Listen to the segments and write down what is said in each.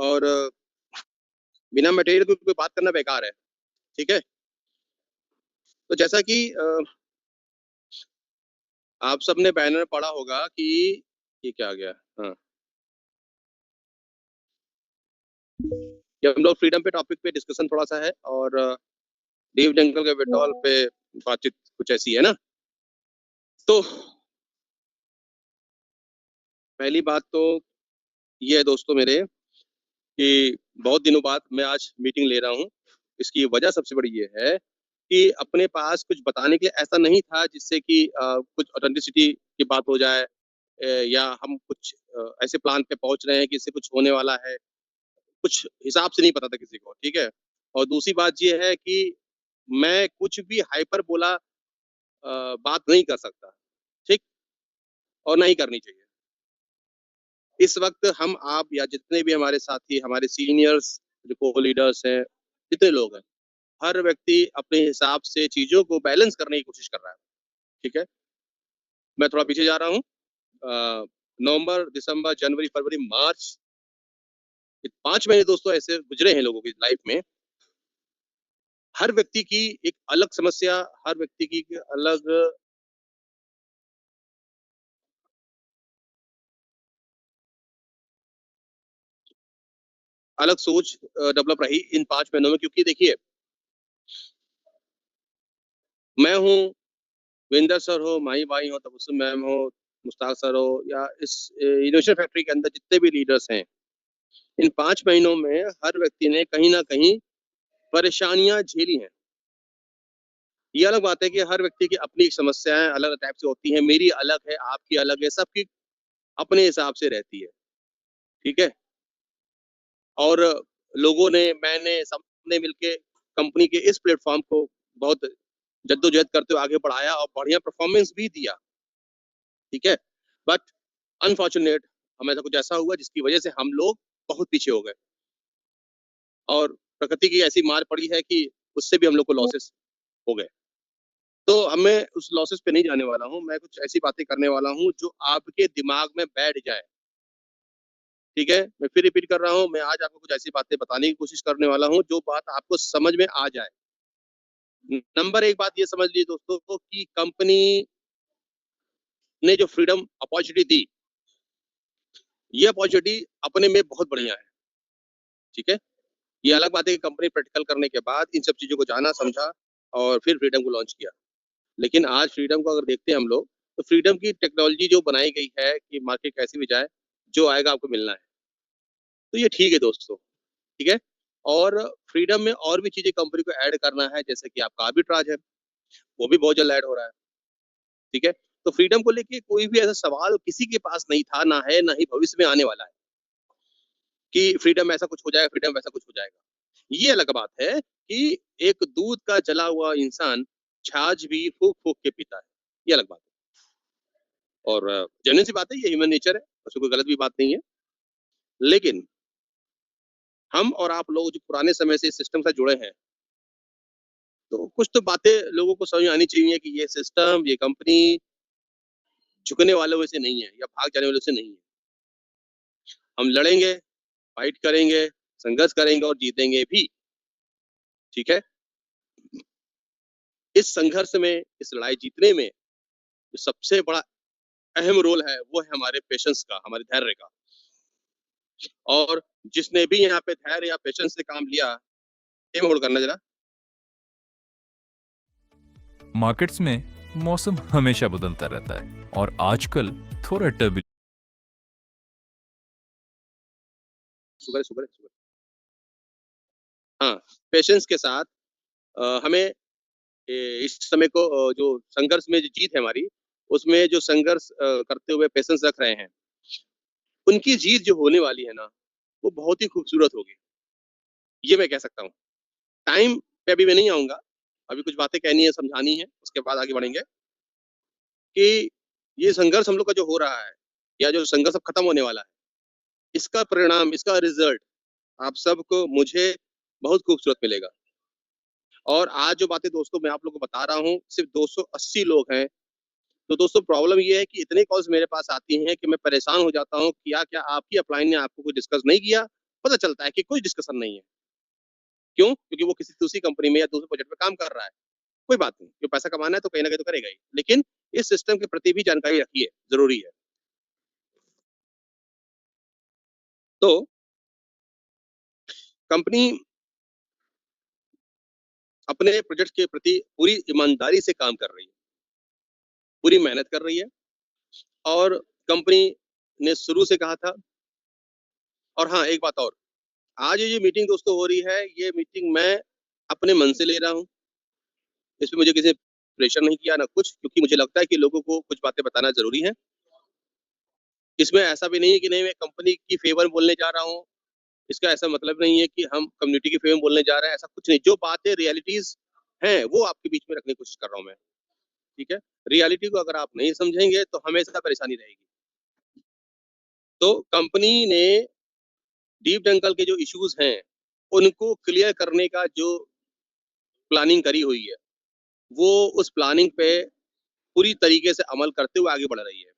और बिना मटेरियल के कोई बात करना बेकार है। ठीक है, तो जैसा कि आप सबने बैनर पढ़ा होगा कि ये क्या आ गया। हाँ, कि हम लोग फ्रीडम पे टॉपिक पे डिस्कशन थोड़ा सा है, और डीप जंगल के विड्रॉल पे बातचीत कुछ ऐसी है ना। तो पहली बात तो ये है दोस्तों मेरे, कि बहुत दिनों बाद मैं आज मीटिंग ले रहा हूँ। इसकी वजह सबसे बड़ी ये है कि अपने पास कुछ बताने के लिए ऐसा नहीं था जिससे कि कुछ ऑथेंटिसिटी की बात हो जाए, या हम कुछ ऐसे प्लान पे पहुंच रहे हैं कि इससे कुछ होने वाला है। कुछ हिसाब से नहीं पता था किसी को। ठीक है, और दूसरी बात ये है कि मैं कुछ भी हाइपर बोला बात नहीं कर सकता। ठीक, और नहीं करनी चाहिए। इस वक्त हम आप या जितने भी हमारे साथी, हमारे सीनियर्स, जो को लीडर्स हैं, जितने लोग हैं, हर व्यक्ति अपने हिसाब से चीजों को बैलेंस करने की कोशिश कर रहा है। ठीक है, मैं थोड़ा पीछे जा रहा हूँ। नवंबर, दिसंबर, जनवरी, फरवरी, मार्च, 5 महीने दोस्तों ऐसे गुजरे हैं लोगों की लाइफ में। हर व्यक्ति की एक अलग समस्या, हर व्यक्ति की एक अलग अलग सोच डेवलप रही इन 5 महीनों में। क्योंकि देखिए, मैं हूँ, विंदर सर हो, माही भाई हो, तबस्सुम मैम हो, मुश्ताक सर हो, या इस इनोवेशन फैक्ट्री के अंदर जितने भी लीडर्स हैं, इन 5 महीनों में हर व्यक्ति ने कहीं ना कहीं परेशानियां झेली हैं। ये अलग बात है कि हर व्यक्ति की अपनी समस्याएं अलग टाइप से होती हैं। मेरी अलग है, आपकी अलग है, सबकी अपने हिसाब से रहती है। ठीक है, और लोगों ने, मैंने, सबने मिलके कंपनी के इस प्लेटफॉर्म को बहुत जद्दोजहद करते हुए आगे बढ़ाया और बढ़िया परफॉर्मेंस भी दिया। ठीक है, बट अनफॉर्चुनेट हमें कुछ ऐसा हुआ जिसकी वजह से हम लोग बहुत पीछे हो गए, और प्रकृति की ऐसी मार पड़ी है कि उससे भी हम लोग को लॉसेस हो गए। तो हमें उस लॉसेस पे नहीं जाने वाला हूँ। मैं कुछ ऐसी बातें करने वाला हूँ जो आपके दिमाग में बैठ जाए। ठीक है, मैं फिर रिपीट कर रहा हूँ, मैं आज आपको कुछ ऐसी बातें बताने की कोशिश करने वाला हूँ जो बात आपको समझ में आ जाए। नंबर एक बात ये समझ लीजिए दोस्तों कि कंपनी ने जो फ्रीडम अपॉर्चुनिटी दी, ये अपॉर्चुनिटी अपने में बहुत बढ़िया है। ठीक है, ये अलग बात है कि कंपनी प्रैक्टिकल करने के बाद इन सब चीजों को जाना समझा और फिर फ्रीडम को लॉन्च किया। लेकिन आज फ्रीडम को अगर देखते हैं हम लोग, तो फ्रीडम की टेक्नोलॉजी जो बनाई गई है कि मार्केट कैसी भी जाए, जो आएगा आपको मिलना है। तो ये ठीक है दोस्तों। ठीक है, और फ्रीडम में और भी चीजें कंपनी को ऐड करना है, जैसे कि आपका आर्बिट्राज है, वो भी बहुत जल्द ऐड हो रहा है। ठीक है, तो फ्रीडम को लेके कोई भी ऐसा सवाल किसी के पास नहीं था, ना है, ना ही भविष्य में आने वाला है कि फ्रीडम ऐसा कुछ हो जाएगा, फ्रीडम वैसा कुछ हो जाएगा। ये अलग बात है कि एक दूध का जला हुआ इंसान छाछ भी फूक फूक के पीता है। ये अलग बात है, और जेन्युइन सी बात है, ये ह्यूमन नेचर है, उसमें कोई गलत भी बात नहीं है। लेकिन हम और आप लोग जो पुराने समय से इस सिस्टम से जुड़े हैं, तो कुछ तो बातें लोगों को समझ में आनी चाहिए कि ये सिस्टम, ये कंपनी झुकने वालों से नहीं है या भाग जाने वालों से नहीं है। हम लड़ेंगे, फाइट करेंगे, संघर्ष करेंगे और जीतेंगे भी। ठीक है, इस संघर्ष में, इस लड़ाई जीतने में जो सबसे बड़ा अहम रोल है वो है हमारे पेशेंस का, हमारे धैर्य का। और जिसने भी यहाँ पे धैर्य या पेशेंस से काम लिया, ये होल्ड करना जरा। मार्केट्स में मौसम हमेशा बदलता रहता है और आजकल थोड़ा टर्बुलेंस शुगर शुगर शुगर। हाँ, पेशेंस के साथ हमें इस समय को जो संघर्ष में जो जीत है हमारी, उसमें जो संघर्ष करते हुए पेशेंस रख रहे हैं, उनकी जीत जो होने वाली है ना, वो बहुत ही खूबसूरत होगी। ये मैं कह सकता हूँ। टाइम पे अभी मैं नहीं आऊंगा, अभी कुछ बातें कहनी है, समझानी है, उसके बाद आगे बढ़ेंगे। कि ये संघर्ष हम लोग का जो हो रहा है, या जो संघर्ष अब खत्म होने वाला है, इसका परिणाम, इसका रिजल्ट आप सबको, मुझे बहुत खूबसूरत मिलेगा। और आज जो बातें दोस्तों मैं आप लोगों को बता रहा हूँ, सिर्फ 280 लोग हैं। तो दोस्तों प्रॉब्लम ये है कि इतने कॉल्स मेरे पास आती हैं कि मैं परेशान हो जाता हूँ कि क्या क्या आपकी अपलाइन ने आपको कुछ डिस्कस नहीं किया, पता चलता है कि कोई डिस्कशन नहीं है। क्यों? क्योंकि वो किसी दूसरी कंपनी में या दूसरे प्रोजेक्ट पे काम कर रहा है। कोई बात नहीं, जो पैसा कमाना है तो कहीं न कहीं तो करेगा ही। लेकिन इस सिस्टम के प्रति भी जानकारी रखिए, ज़रूरी है। तो कंपनी अपने प्रोजेक्ट के प्रति पूरी ईमानदारी से काम कर रही है, पूरी मेहनत कर रही है और कंपनी ने शुरू से कहा था। और हाँ, एक बात और, आज ये मीटिंग दोस्तों हो रही है, ये मीटिंग मैं अपने मन से ले रहा हूँ। इसमें मुझे किसी ने प्रेशर नहीं किया ना कुछ, क्योंकि मुझे लगता है कि लोगों को कुछ बातें बताना ज़रूरी है। इसमें ऐसा भी नहीं है कि नहीं मैं कंपनी की फ़ेवर में बोलने जा रहा हूँ, इसका ऐसा मतलब नहीं है कि हम कम्युनिटी के फ़ेवर में बोलने जा रहे हैं, ऐसा कुछ नहीं। जो बातें रियलिटीज़ हैं, वो आपके बीच में रखने की कोशिश कर रहा हूँ मैं, ठीक है? रियलिटी को अगर आप नहीं समझेंगे, तो हमेशा परेशानी रहेगी। तो कंपनी ने डीप जंगल के जो इश्यूज़ हैं, उनको क्लियर करने का जो प्लानिंग करी हुई है, वो उस प्लानिंग पे पूरी तरीके से अमल करते हुए आगे बढ़ रही है।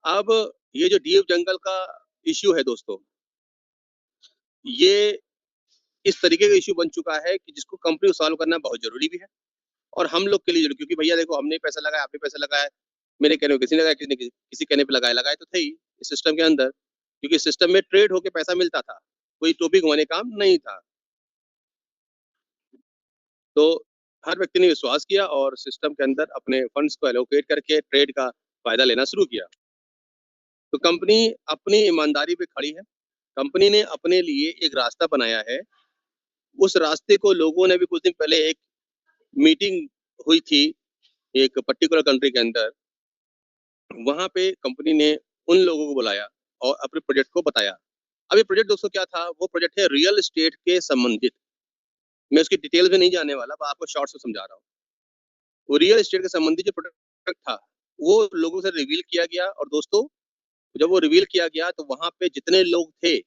अब ये जो डीप जंगल का इश्यू है दोस्तों, ये इस तरीके का इश्यू बन चुका है कि जिसको कंपनी को सॉल्व करना बहुत ज़रूरी भी है और हम लोग के लिए ज़रूरी, क्योंकि भैया देखो हमने पैसा लगाया, आपने पैसा लगाया, मेरे कहने पे किसी ने लगाया, किसी ने किसी कहने पे लगाया, लगाए तो थे ही इस सिस्टम के अंदर, क्योंकि सिस्टम में ट्रेड होके पैसा मिलता था, कोई टोपी घुमाने काम नहीं था। तो हर व्यक्ति ने विश्वास किया और सिस्टम के अंदर अपने फंड्स को एलोकेट करके ट्रेड का फ़ायदा लेना शुरू किया। तो कंपनी अपनी ईमानदारी पे खड़ी है। कंपनी ने अपने लिए एक रास्ता बनाया है। उस रास्ते को लोगों ने भी कुछ दिन पहले एक मीटिंग हुई थी, एक पर्टिकुलर कंट्री के अंदर। वहाँ पे कंपनी ने उन लोगों को बुलाया और अपने प्रोजेक्ट को बताया। अब ये प्रोजेक्ट दोस्तों क्या था? वो प्रोजेक्ट है रियल एस्टेट के संबंधित। मैं उसकी डिटेल में नहीं जाने वाला, मैं आपको शॉर्ट से समझा रहा हूँ। वो रियल एस्टेट के संबंधित जो प्रोडक्ट था, वो लोगों से रिवील किया गया और दोस्तों जब वो रिवील किया गया तो वहाँ पे जितने लोग थे,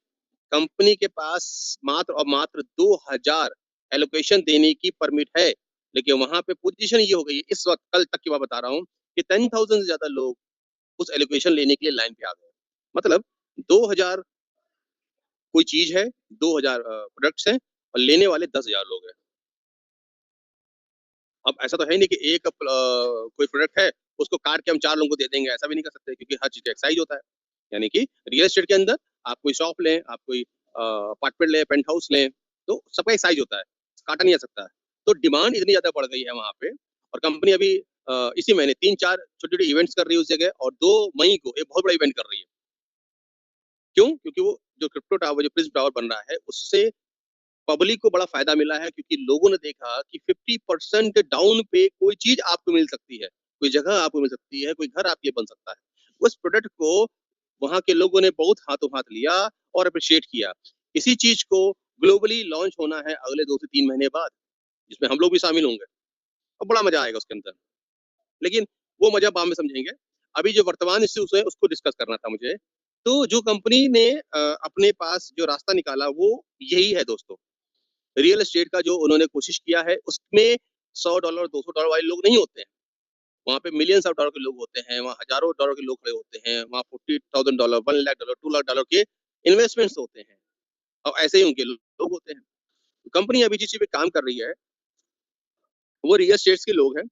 कंपनी के पास मात्र और मात्र 2000 एलोकेशन देने की परमिट है। लेकिन वहाँ पे पोज़ीशन ये हो गई है, इस वक़्त कल तक की बात बता रहा हूँ कि 10,000 से ज़्यादा लोग उस एलोकेशन लेने के लिए लाइन पे आ गए। मतलब 2000 कोई चीज़ है, 2000 प्रोडक्ट्स हैं और लेने वाले 10,000 लोग हैं। अब ऐसा तो है नहीं कि एक कोई प्रोडक्ट है, उसको काट के हम 4 लोगों को दे देंगे, ऐसा भी नहीं कर सकते क्योंकि हर चीज़ का एक साइज़ होता है। यानी कि रियल एस्टेट के अंदर आप कोई शॉप लें, आप कोई अपार्टमेंट लें, पेंट हाउस लें, तो सबका एक साइज़ होता है, काटा नहीं जा सकता है। तो डिमांड इतनी ज़्यादा बढ़ गई है वहाँ पे और कंपनी अभी इसी महीने 3-4 छोटे-छोटे इवेंट्स कर रही है उस जगह और 2 मई को एक बहुत बड़ा इवेंट कर रही है। क्यों? क्योंकि वो जो क्रिप्टो टावर जो प्रिज़्म टावर बन रहा है, उससे पब्लिक को बड़ा फ़ायदा मिला है क्योंकि लोगों ने देखा कि 50% डाउन पे कोई चीज़ आपको मिल सकती है, कोई जगह आपको मिल सकती है, कोई घर आपके बन सकता है। उस प्रोडक्ट को वहाँ के लोगों ने बहुत हाथों-हाथ लिया और एप्रिशिएट किया। इसी चीज़ को ग्लोबली लॉन्च होना है अगले 2 से 3 महीने बाद, जिसमें हम लोग भी शामिल होंगे और बड़ा मज़ा आएगा उसके अंदर। लेकिन वो मज़ा बाद में समझेंगे। अभी जो वर्तमान इश्यूज़ है उसको डिस्कस करना था मुझे। तो जो कंपनी ने अपने पास जो रास्ता निकाला वो यही है दोस्तों। रियल एस्टेट का जो उन्होंने कोशिश किया है उसमें $100 $200 वाले लोग नहीं होते हैं। वहाँ पे मिलियंस ऑफ डॉलर के लोग होते हैं, वहाँ हज़ारों डॉलर के लोग खड़े होते हैं, वहाँ $40,000 $1 लाख $2 लाख के इन्वेस्टमेंट्स होते हैं और ऐसे ही उनके लोग होते हैं। कंपनी अभी जिस चीज़ पे काम कर रही है, वो रियल एस्टेट्स के लोग हैं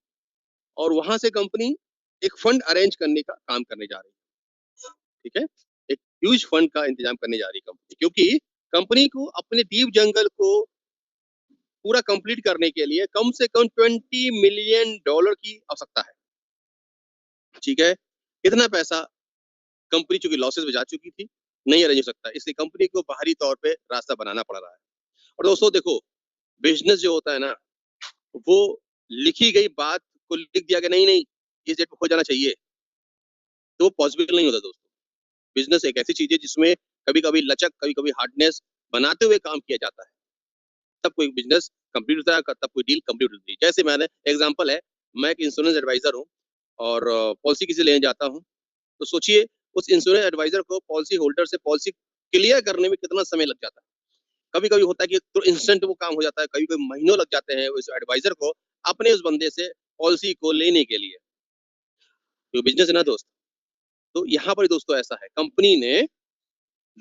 और वहाँ से कंपनी एक फंड अरेंज करने का काम करने जा रही है, ठीक है? एक ह्यूज फंड का इंतज़ाम करने जा रही है कंपनी क्योंकि कंपनी को अपने डीप जंगल को पूरा कंप्लीट करने के लिए कम से कम $20 मिलियन की आवश्यकता है, ठीक है? इतना पैसा कंपनी चूँकि लॉसेस में जा चुकी थी, नहीं अरेंज हो सकता, इसलिए कंपनी को बाहरी तौर पे रास्ता बनाना पड़ रहा है। और दोस्तों देखो, बिज़नेस जो होता है ना, वो लिखी गई बात को लिख दिया गया नहीं, इस डेट पे हो जाना चाहिए, तो पॉसिबल नहीं होता दोस्तों। बिज़नेस एक ऐसी चीज़ है जिसमें कभी-कभी लचक, कभी-कभी हार्डनेस बनाते हुए काम किया जाता है। तब कोई बिज़नेस कंप्लीट होता है, तब कोई डील कंप्लीट होती है। जैसे मैंने एग्ज़ाम्पल है, मैं एक इंश्योरेंस एडवाइज़र हूँ और पॉलिसी किसी लेने जाता हूँ, तो सोचिए उस इंश्योरेंस एडवाइज़र को पॉलिसी होल्डर से पॉलिसी क्लियर करने में कितना समय लग जाता है। कभी-कभी होता है कि तो इंस्टेंट वो काम हो जाता है, कभी-कभी महीनों लग जाते हैं उस एडवाइज़र को अपने उस बंदे से पॉलिसी को लेने के लिए। तो बिज़नेस है ना दोस्त, तो यहाँ पर दोस्तों ऐसा है, कंपनी ने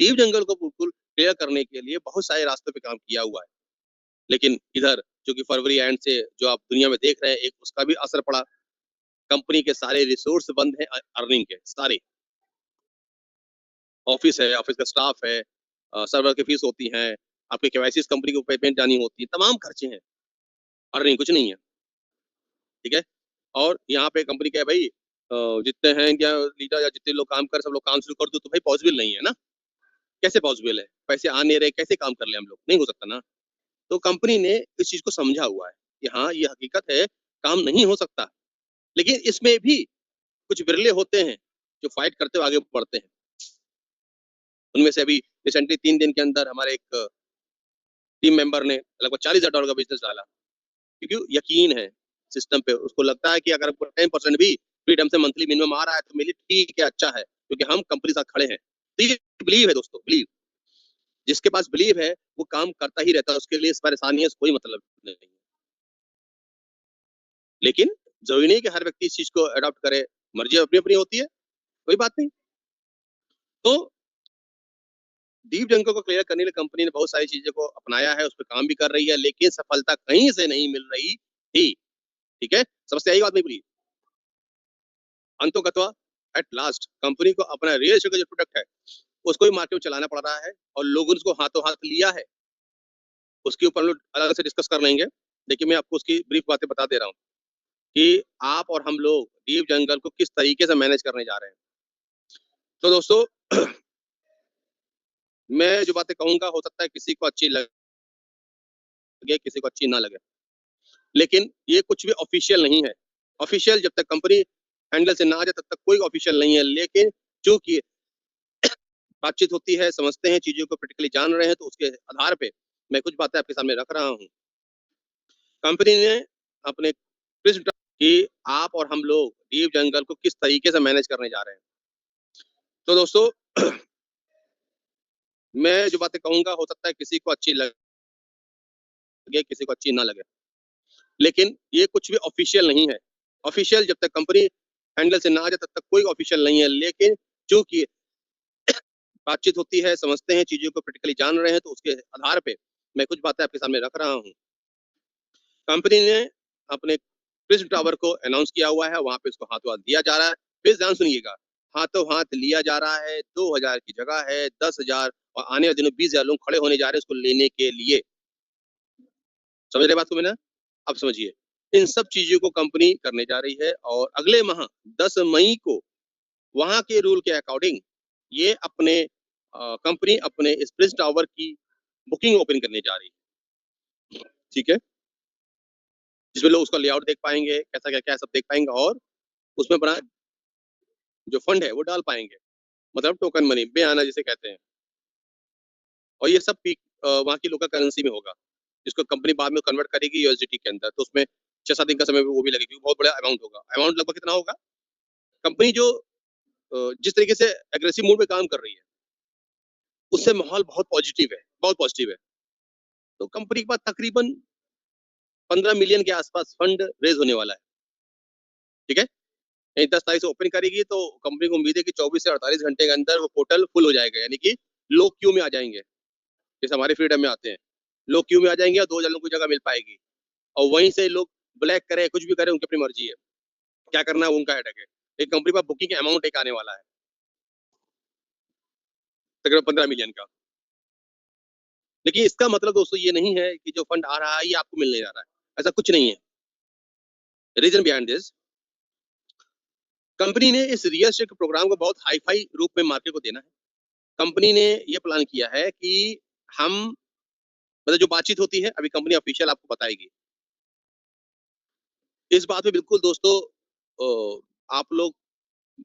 डीप जंगल को बिल्कुल क्लियर करने के लिए बहुत सारे रास्तों पे काम किया हुआ है, लेकिन इधर जो कि फरवरी एंड से जो आप दुनिया में देख रहे हैं, एक उसका भी असर पड़ा। कंपनी के सारे रिसोर्स बंद हैं अर्निंग के सारे। ऑफिस है, ऑफिस का स्टाफ है, सर्वर की फीस होती है, आपके केवाईसी कंपनी को पेमेंट जानी होती है, तमाम खर्चे हैं, अर्निंग कुछ नहीं है, ठीक है। और यहाँ पे कंपनी क्या है भाई, जितने हैं क्या लीडर या जितने लोग काम कर सब लोग काम शुरू कर दो, तो भाई पॉसिबल नहीं है ना। कैसे पॉसिबल है, पैसे आ नहीं रहे, कैसे काम कर ले हम लोग, नहीं हो सकता ना। तो कंपनी ने इस चीज को समझा हुआ है कि हाँ ये हकीकत है, काम नहीं हो सकता, लेकिन इसमें भी कुछ बिरले होते हैं जो फाइट करते हुए आगे बढ़ते हैं। उनमें से अभी रिसेंटली 3 दिन के अंदर हमारे एक टीम मेंबर ने लगभग $40,000 का बिजनेस डाला, क्योंकि यकीन है सिस्टम पे। उसको लगता है कि अगर 10% भी फ्रीडम से मंथली मिनिमम आ रहा है तो मेरे लिए ठीक है, अच्छा है, क्योंकि हम कंपनी साथ खड़े हैं। तो ये बिलीव है दोस्तों, बिलीव। जिसके पास बिलीव है वो काम करता ही रहता है, उसके लिए इस परेशानी से कोई मतलब नहीं है। लेकिन जरूरी नहीं कि हर व्यक्ति इस चीज को अडॉप्ट करे, मर्जी अपनी अपनी होती है, कोई बात नहीं। तो डीप जंगल को क्लियर करने के लिए कंपनी ने बहुत सारी चीजों को अपनाया है, उस पर काम भी कर रही है, लेकिन सफलता कहीं से नहीं मिल रही थी, ठीक है। समझते यही बात नहीं बोली। अंतोगत्वा एट लास्ट कंपनी को अपना रियल एस्टेट का जो प्रोडक्ट है उसको भी मार्केट में चलाना पड़ रहा है, और लोगों ने उसको हाथों हाथ लिया है। उसके ऊपर हम लोग अलग से डिस्कस कर लेंगे, लेकिन मैं आपको उसकी ब्रीफ बातें बता दे रहा हूँ कि आप और हम लोग डीप जंगल को किस तरीके से मैनेज करने जा रहे हैं। तो दोस्तों मैं जो बातें कहूंगा हो सकता है किसी को अच्छी लगे, किसी को अच्छी ना लगे, लेकिन ये कुछ भी ऑफिशियल नहीं है। ऑफिशियल जब तक कंपनी हैंडल से ना आ जाए तब तक कोई ऑफिशियल नहीं है, लेकिन चूंकि बातचीत होती है, समझते हैं, चीजों को प्रैक्टिकली जान रहे हैं, तो उसके आधार पे मैं कुछ बातें आपके सामने रख रहा हूँ। कंपनी ने अपने कि आप और हम लोग डीप जंगल को किस तरीके से मैनेज करने जा रहे हैं। तो दोस्तों मैं जो बातें कहूंगा हो सकता है किसी को अच्छी लगे, किसी को अच्छी ना लगे, लेकिन ये कुछ भी ऑफिशियल नहीं है। ऑफिशियल जब तक कंपनी हैंडल से ना आ जाए तब तक कोई ऑफिशियल नहीं है, लेकिन चूंकि बातचीत होती है, समझते हैं, चीजों को प्रैक्टिकली जान रहे हैं, तो उसके आधार पे मैं कुछ बातें आपके सामने रख रहा हूँ। कंपनी ने अपने प्रिज्म टावर को अनाउंस किया हुआ है, वहां पे इसको हाथों हाथ दिया जा रहा है। फिर ध्यान सुनिएगा, हाथों हाथ लिया जा रहा है। 2,000 की जगह है 10,000, और आने वाले दिनों 20,000 लोग खड़े होने जा रहे हैं इसको लेने के लिए। समझ रहे बात को मैंने? अब समझिए, इन सब चीजों को कंपनी करने जा रही है, और अगले माह 10 मई को वहां के रूल के अकॉर्डिंग ये अपने कंपनी अपने इस प्रिज्म टावर की बुकिंग ओपन करने जा रही है, ठीक है, जिसमें लोग उसका लेआउट देख पाएंगे, कैसा क्या क्या सब देख पाएंगे, और उसमें बना जो फंड है वो डाल पाएंगे, मतलब टोकन मनी, बेआना जिसे कहते हैं। और ये सब वहाँ की लोकल करेंसी में होगा, जिसको कंपनी बाद में कन्वर्ट करेगी यूएसडीटी के अंदर। तो उसमें 6-7 दिन का समय वो भी लगेगा, क्योंकि बहुत बड़ा अमाउंट होगा। अमाउंट लगभग कितना होगा? कंपनी जो जिस तरीके से एग्रेसिव मूड में काम कर रही है, उससे माहौल बहुत पॉजिटिव है, बहुत पॉजिटिव है। तो कंपनी के पास तकरीबन 15 मिलियन के आसपास फंड रेज होने वाला है, ठीक है। 10 तारीख से ओपन करेगी, तो कंपनी को उम्मीद है कि 24 से 48 घंटे के अंदर वो पोर्टल फुल हो जाएगा, यानी कि लोग क्यू में आ जाएंगे, जैसे हमारे फ्रीडम में आते हैं। लोग क्यू में आ जाएंगे और 2,000 लोगों को जगह मिल पाएगी, और वहीं से लोग ब्लैक करें, कुछ भी करें, उनकी अपनी मर्जी है, क्या करना है उनका हेडेक है। एक कंपनी पर बुकिंग अमाउंट एक आने वाला है तकरीबन 15 मिलियन का। लेकिन इसका मतलब दोस्तों ये नहीं है कि जो फंड आ रहा है ये आपको मिलने जा रहा है, ऐसा कुछ नहीं है। रीजन बिहाइंड दिस, कंपनी ने इस रियल एस्टेट प्रोग्राम को बहुत हाई फाई रूप में मार्केट को देना है। कंपनी ने ये प्लान किया है कि हम, मतलब जो बातचीत होती है अभी कंपनी ऑफिशियल आपको बताएगी। इस बात में बिल्कुल दोस्तों आप लोग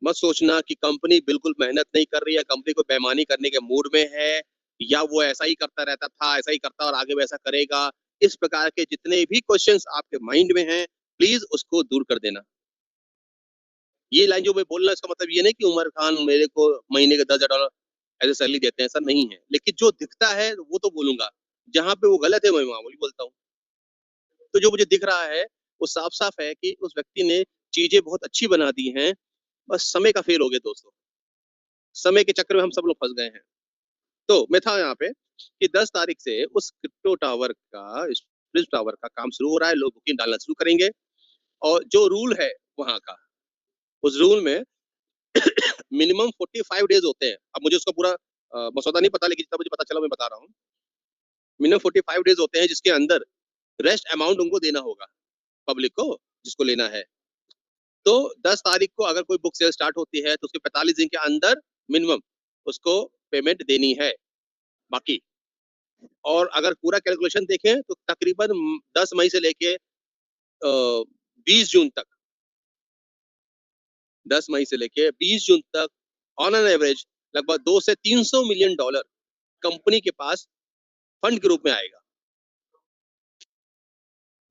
मत सोचना कि कंपनी बिल्कुल मेहनत नहीं कर रही है, कंपनी को बेईमानी करने के मूड में है, या वो ऐसा ही करता रहता था, ऐसा ही करता और आगे वैसा करेगा। इस प्रकार के जितने भी क्वेश्चंस आपके माइंड में हैं, प्लीज उसको दूर कर देना। ये लाइन जो मैं बोल रहा हूँ इसका मतलब ये नहीं कि उमर खान मेरे को महीने के $10,000 ऐसे सैलरी देते हैं, ऐसा नहीं है। लेकिन जो दिखता है वो तो बोलूंगा, जहां पे वो गलत है मैं वहां वही बोलता हूँ। तो जो मुझे दिख रहा है वो साफ साफ है कि उस व्यक्ति ने चीजें बहुत अच्छी बना दी हैं, बस समय का फेल हो गया दोस्तों। समय के चक्कर में हम सब लोग फंस गए हैं। तो मैं था यहाँ पे कि 10 तारीख से उस क्रिप्टो टावर का, स्प्रिंज टावर का काम शुरू हो रहा है, लोग बुकिंग डालना शुरू करेंगे। और जो रूल है वहाँ का, उस रूल में मिनिमम 45 डेज होते हैं। अब मुझे उसका पूरा मसौदा नहीं पता, लेकिन जितना मुझे पता चला मैं बता रहा हूँ। मिनिमम 45 डेज होते हैं जिसके अंदर रेस्ट अमाउंट उनको देना होगा, पब्लिक को जिसको लेना है। तो 10 तारीख को अगर कोई बुक सेल स्टार्ट होती है तो उसके 45 दिन के अंदर मिनिमम उसको पेमेंट देनी है बाकी। और अगर पूरा कैलकुलेशन देखें तो तकरीबन 10 मई से लेके 20 जून तक, 10 मई से लेके 20 जून तक ऑन एन एवरेज लगभग 2 से 300 मिलियन डॉलर कंपनी के पास फंड के रूप में आएगा।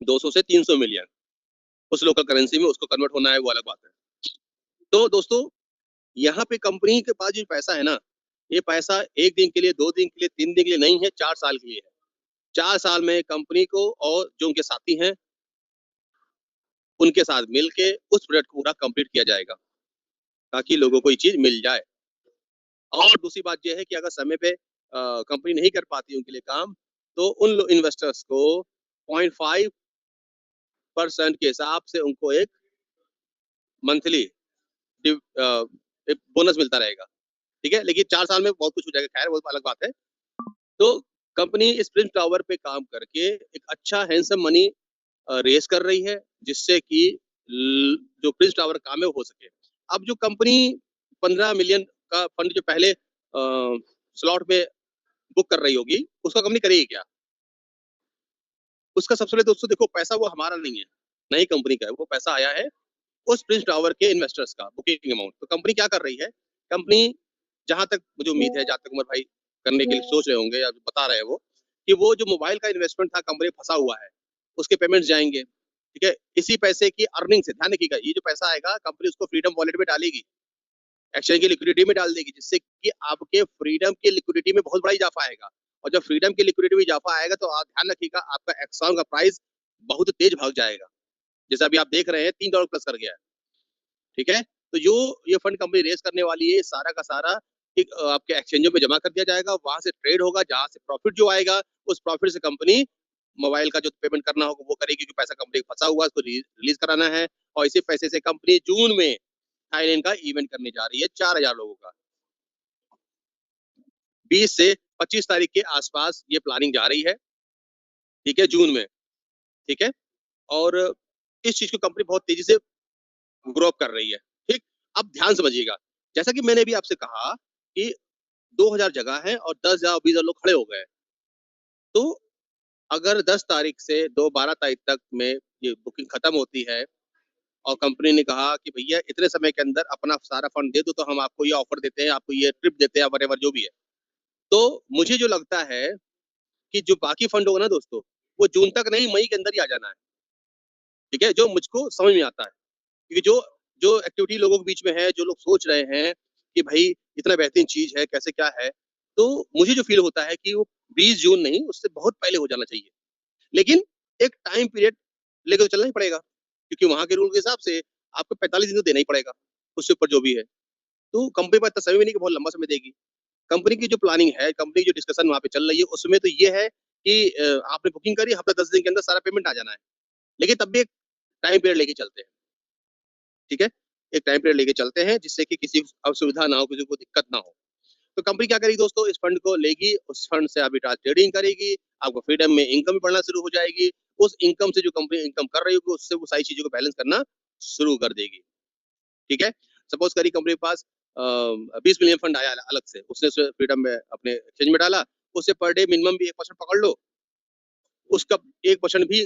200 से 300 मिलियन उस लोकल करेंसी में उसको कन्वर्ट होना है, वो अलग बात है। तो दोस्तों, यहाँ पे कंपनी के पास जो पैसा है ना, ये पैसा 1 दिन के लिए, 2 दिन के लिए, 3 दिन के लिए नहीं है, 4 साल के लिए है। 4 साल में कंपनी को और जो उनके साथी हैं, उनके साथ मिलके उस प्रोजेक्ट को पूरा कंप्लीट किया जाएगा, ताकि लोगों को ये चीज़ मिल जाए। और दूसरी बात ये है कि अगर समय पे कंपनी नहीं कर पाती उनके लिए काम, तो उन इन्वेस्टर्स को 0.5% के हिसाब से उनको एक मंथली एक बोनस मिलता रहेगा। ठीक है? लेकिन 4 साल में बहुत कुछ हो जाएगा, खैर वो अलग बात है। तो कंपनी इस प्रिंस टावर पे काम करके एक अच्छा हैंडसम मनी रेस कर रही है, जिससे कि जो प्रिंस टावर काम है वो हो सके। अब जो कंपनी 15 मिलियन का फंड जो पहले स्लॉट में बुक कर रही होगी, उसका कंपनी करेगी क्या? उसका सबसे पहले दोस्तों देखो, पैसा वो हमारा नहीं है, ना ही कंपनी का है, वो पैसा आया है उस प्रिंस टावर के इन्वेस्टर्स का बुकिंग अमाउंट। तो कंपनी क्या कर रही है? कंपनी, जहां तक मुझे उम्मीद है, जहां तक उमर भाई करने के लिए सोच रहे होंगे या बता रहे हैं वो जो मोबाइल का इन्वेस्टमेंट था कंपनी फंसा हुआ है, उसके पेमेंट जाएंगे। ठीक है, इसी पैसे की अर्निंग से, ध्यान रखिएगा, ये जो पैसा आएगा कंपनी उसको फ्रीडम वॉलेट में डालेगी, एक्सचेंज की लिक्विडिटी में डाल देगी, जिससे कि आपके फ्रीडम की लिक्विडिटी में बहुत बड़ा इजाफा आएगा। और जब फ्रीडम की लिक्विडिटी में इजाफा आएगा तो आप ध्यान रखिएगा, आपका एक्सॉन का प्राइस बहुत तेज भाग जाएगा, जैसा अभी आप देख रहे हैं $3 प्लस कर गया है। ठीक है, तो जो ये फंड कंपनी रेस करने वाली है, सारा का सारा एक आपके एक्सचेंजों में जमा कर दिया जाएगा, वहां से ट्रेड होगा, जहां से प्रॉफिट जो आएगा उस प्रॉफिट से कंपनी मोबाइल का जो पेमेंट करना होगा वो करेगी, क्योंकि पैसा कंपनी फंसा हुआ है, उसको रिलीज कराना है। और इसी पैसे से कंपनी जून में थाईलैंड का इवेंट करने जा रही है 4000 लोगों का। 20 से 25 तारीख के आसपास ये प्लानिंग जा रही है। ठीक है, जून में। ठीक है, और इस चीज को कंपनी बहुत तेजी से ग्रो अप कर रही है। ठीक, अब ध्यान समझिएगा, जैसा कि मैंने भी आपसे कहा कि 2000 जगह है और 10,000 20,000 लोग खड़े हो गए। तो अगर 10 तारीख से 12 तारीख तक में ये बुकिंग खत्म होती है और कंपनी ने कहा कि भैया इतने समय के अंदर अपना सारा फंड दे दो, तो हम आपको ये ऑफर देते हैं, आपको ये ट्रिप देते हैं, वटेवर जो भी है। तो मुझे जो लगता है कि जो बाकी फंड होगा ना दोस्तों, वो जून तक नहीं, मई के अंदर ही आ जाना है। ठीक है, जो मुझको समझ में आता है, क्योंकि जो जो एक्टिविटी लोगों के बीच में है, जो लोग सोच रहे हैं कि भाई इतना बेहतरीन चीज है, कैसे क्या है, तो मुझे जो फील होता है कि वो 20 जून नहीं, उससे बहुत पहले हो जाना चाहिए। लेकिन एक टाइम पीरियड लेकर तो चलना ही पड़ेगा, क्योंकि वहां के रूल के हिसाब से आपको 45 दिन तो देना ही पड़ेगा, उससे ऊपर जो भी है। तो कंपनी पर इतना समय भी नहीं कि बहुत लंबा समय देगी। कंपनी की जो प्लानिंग है, कंपनी की जो डिस्कशन वहां पे चल रही है, उसमें तो ये है कि आपने बुकिंग करी, हफ्ता 10 दिन के अंदर सारा पेमेंट आ जाना है। लेकिन तब भी एक टाइम पीरियड लेके चलते हैं। ठीक है, एक टाइम पीरियड लेके चलते हैं, जिससे कि किसी को असुविधा ना हो, किसी को दिक्कत ना हो। तो कंपनी क्या करेगी दोस्तों, इस फंड को लेगी, उस फंड से आर्बिट्राज ट्रेडिंग करेगी, आपको फ्रीडम में इनकम भी बढ़ना शुरू हो जाएगी। उस इनकम से जो कंपनी इनकम कर रही होगी, उससे वो सारी चीजों को बैलेंस करना शुरू कर देगी। ठीक है, सपोज करी कंपनी के पास 20 मिलियन फंड आया अलग से, उसने फ्रीडम में अपने एक्सचेंज में डाला, उससे पर डे मिनिमम भी 1% पकड़ लो, उसका 1% भी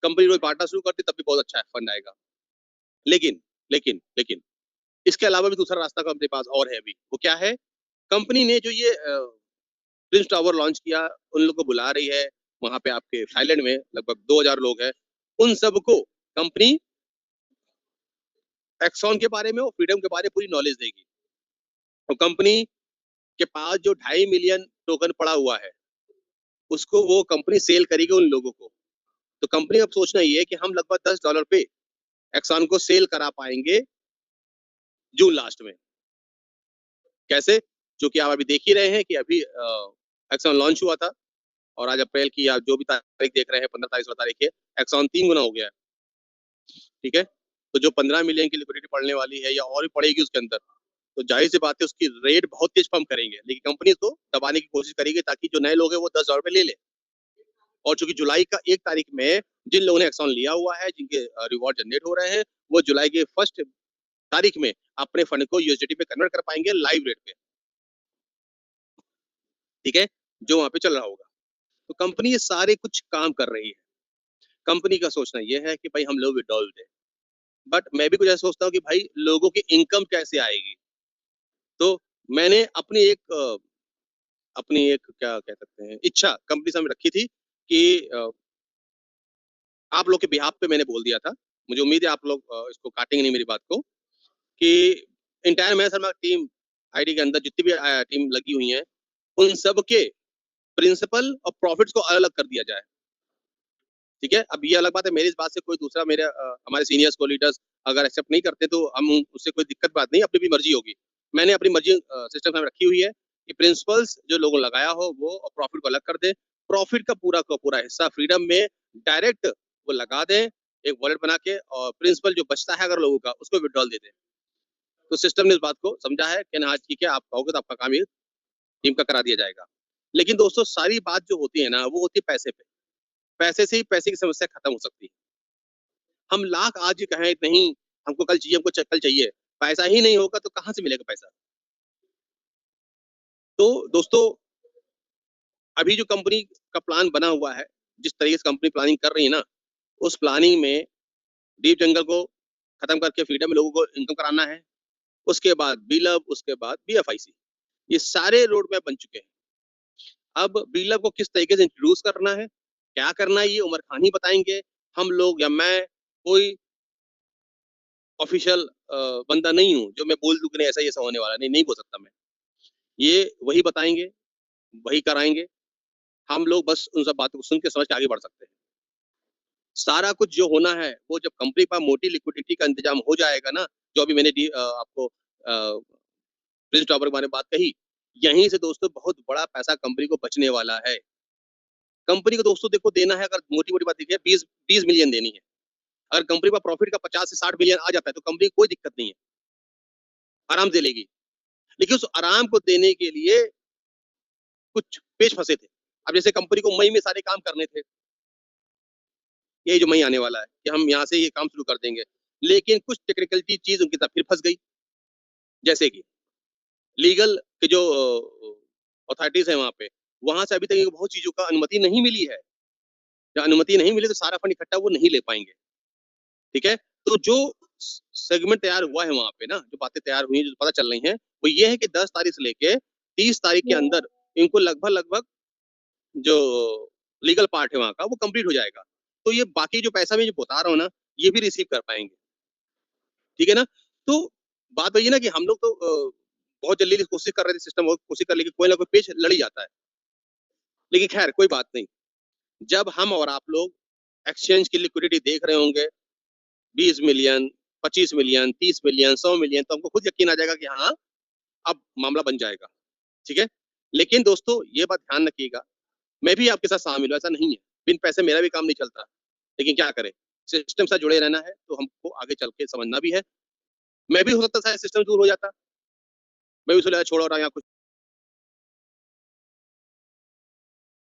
कंपनी रोज बांटना शुरू करती, तब भी बहुत अच्छा फंड आएगा। लेकिन लेकिन इसके अलावा भी दूसरा रास्ता कंपनी के पास और है अभी। वो क्या है? कंपनी ने जो ये प्रिंस टावर लॉन्च किया, उन लोगों को बुला रही है, वहां पे आपके थाईलैंड में लगभग 2000 लोग हैं, उन सबको कंपनी एक्सॉन के बारे में और फ्रीडम के बारे में पूरी नॉलेज देगी। और कंपनी के पास जो 2.5 मिलियन टोकन पड़ा हुआ है, उसको वो कंपनी सेल करेगी उन लोगों को। तो कंपनी अब सोचना ये है कि हम लगभग $10 पे एक्सॉन को सेल करा पाएंगे जून लास्ट में। कैसे? जो कि आप अभी देख ही रहे हैं कि अभी एक्सॉन लॉन्च हुआ था और आज अप्रैल की आप जो भी तारीख देख रहे हैं 15 तारीख 16 तारीख है, एक्सॉन 3 गुना हो गया है। ठीक है, तो जो 15 मिलियन की लिक्विडिटी पड़ने वाली है या और भी पड़ेगी उसके अंदर, तो जाहिर सी बात है उसकी रेट बहुत तेज पंप करेंगे, लेकिन कंपनी इसको दबाने की कोशिश करेगी ताकि जो नए लोग हैं वो $10 पे ले ले। और चूंकि जुलाई का 1 तारीख में जिन लोगों ने एक्सॉन लिया हुआ है, जिनके रिवॉर्ड जनरेट हो रहे हैं, वो जुलाई के फर्स्ट तारीख में अपने फंड को यूएसडीटी पे कन्वर्ट कर पाएंगे लाइव रेट पे। ठीक है, जो वहां पे चल रहा होगा। तो कंपनी ये सारे कुछ काम कर रही है। कंपनी का सोचना ये है कि भाई हम लोग विड्रॉल दें, बट मैं भी कुछ ऐसा सोचता हूँ कि भाई लोगों की इनकम कैसे आएगी। तो मैंने अपनी एक क्या कह सकते हैं इच्छा कंपनी सामने रखी थी कि आप लोग के बिहाफ पे मैंने बोल दिया था। मुझे उम्मीद है आप लोग इसको काटेंगे नहीं मेरी बात को, कि इंटायर मैं शर्मा टीम आईडी के अंदर जितनी भी टीम लगी हुई है, उन सब के प्रिंसिपल और प्रॉफिट्स को अलग अलग कर दिया जाए। ठीक है, अब ये अलग बात है, मेरी इस बात से कोई दूसरा मेरे हमारे सीनियर्स को लीडर्स अगर एक्सेप्ट नहीं करते तो हम उससे कोई दिक्कत बात नहीं, अपनी भी मर्जी होगी। मैंने अपनी मर्जी सिस्टम में रखी हुई है कि प्रिंसिपल्स जो लोगों ने लगाया हो वो और प्रॉफिट को अलग कर दे। प्रॉफिट का पूरा हिस्सा फ्रीडम में डायरेक्ट वो लगा दें एक वॉलेट बना के, और प्रिंसिपल जो बचता है अगर लोगों का उसको विड्रॉल दे दें। तो सिस्टम ने इस बात को समझा है कि हाँ ठीक है, आप कहोगे तो आपका काम ये टीम का करा दिया जाएगा। लेकिन दोस्तों सारी बात जो होती है ना वो होती है पैसे पे। पैसे से ही पैसे की समस्या खत्म हो सकती है। हम लाख आज कहें नहीं हमको कल चाहिए, हमको कल चाहिए, पैसा ही नहीं होगा तो कहाँ से मिलेगा पैसा। तो दोस्तों अभी जो कंपनी का प्लान बना हुआ है, जिस तरीके से कंपनी प्लानिंग कर रही है ना, उस प्लानिंग में डीप जंगल को खत्म करके फ्रीडम में लोगों को इनकम कराना है। उसके बाद बीलब, उसके बाद बीएफआईसी, ये सारे रोड मैप बन चुके हैं। अब बीलब को किस तरीके से इंट्रोड्यूस करना है, क्या करना है, ये उमर खान ही बताएंगे। हम लोग या मैं कोई ऑफिशियल बंदा नहीं हूँ जो मैं बोल दूं कि नहीं ऐसा ऐसा होने वाला, नहीं नहीं बोल सकता मैं। ये वही बताएंगे, वही कराएंगे। हम लोग बस उन सब बातों को सुन के समझ के आगे बढ़ सकते हैं। सारा कुछ जो होना है वो जब कंपनी पर मोटी लिक्विडिटी का इंतजाम हो जाएगा ना, जो अभी मैंने आपको प्रिंस टॉवर के बारे में बात कही, यहीं से दोस्तों बहुत बड़ा पैसा कंपनी को बचने वाला है। कंपनी को दोस्तों देखो देना है, अगर मोटी मोटी बात देखिए 20 मिलियन देनी है। अगर कंपनी का प्रॉफिट का 50 से 60 मिलियन आ जाता है तो कंपनी को कोई दिक्कत नहीं है, आराम से लेगी। लेकिन उस आराम को देने के लिए कुछ पेच फंसे थे। अब जैसे कंपनी को मई में सारे काम करने थे, यही जो मई आने वाला है कि हम यहाँ से ये काम शुरू कर देंगे, लेकिन कुछ टेक्निकलिटी चीज उनकी तरफ फिर फंस गई। जैसे कि लीगल के जो अथॉरिटीज है वहां पे, वहां से अभी तक बहुत चीजों का अनुमति नहीं मिली है। जब अनुमति नहीं मिली तो सारा फंड इकट्ठा वो नहीं ले पाएंगे। ठीक है, तो जो सेगमेंट तैयार हुआ है वहां पे ना, जो बातें तैयार हुई जो पता चल रही हैं, वो ये है कि 10 तारीख से लेके 30 तारीख के अंदर इनको लगभग लगभग जो लीगल पार्ट है वहां का वो कंप्लीट हो जाएगा। तो ये बाकी जो पैसा मैं जो बता रहा हूँ ना, ये भी रिसीव कर पाएंगे। ठीक है ना। तो बात वही है ना कि हम लोग तो बहुत जल्दी कोशिश कर रहे थे, सिस्टम बहुत कोशिश कर, लेकिन कोई ना कोई पेच लड़ ही जाता है। लेकिन खैर कोई बात नहीं, जब हम और आप लोग एक्सचेंज की लिक्विडिटी देख रहे होंगे 20 मिलियन, 25 मिलियन, 30 मिलियन, 100 मिलियन, तो हमको खुद यकीन आ जाएगा कि हाँ अब मामला बन जाएगा। ठीक है, लेकिन दोस्तों ये बात ध्यान रखिएगा, मैं भी आपके साथ शामिल हूँ, ऐसा नहीं है, बिन पैसे मेरा भी काम नहीं चलता। लेकिन क्या करें, सिस्टम से जुड़े रहना है तो हमको आगे चल के समझना भी है। मैं भी हो सकता है सिस्टम दूर हो जाता, मैं भी सोचा छोड़ो रहा यहाँ कुछ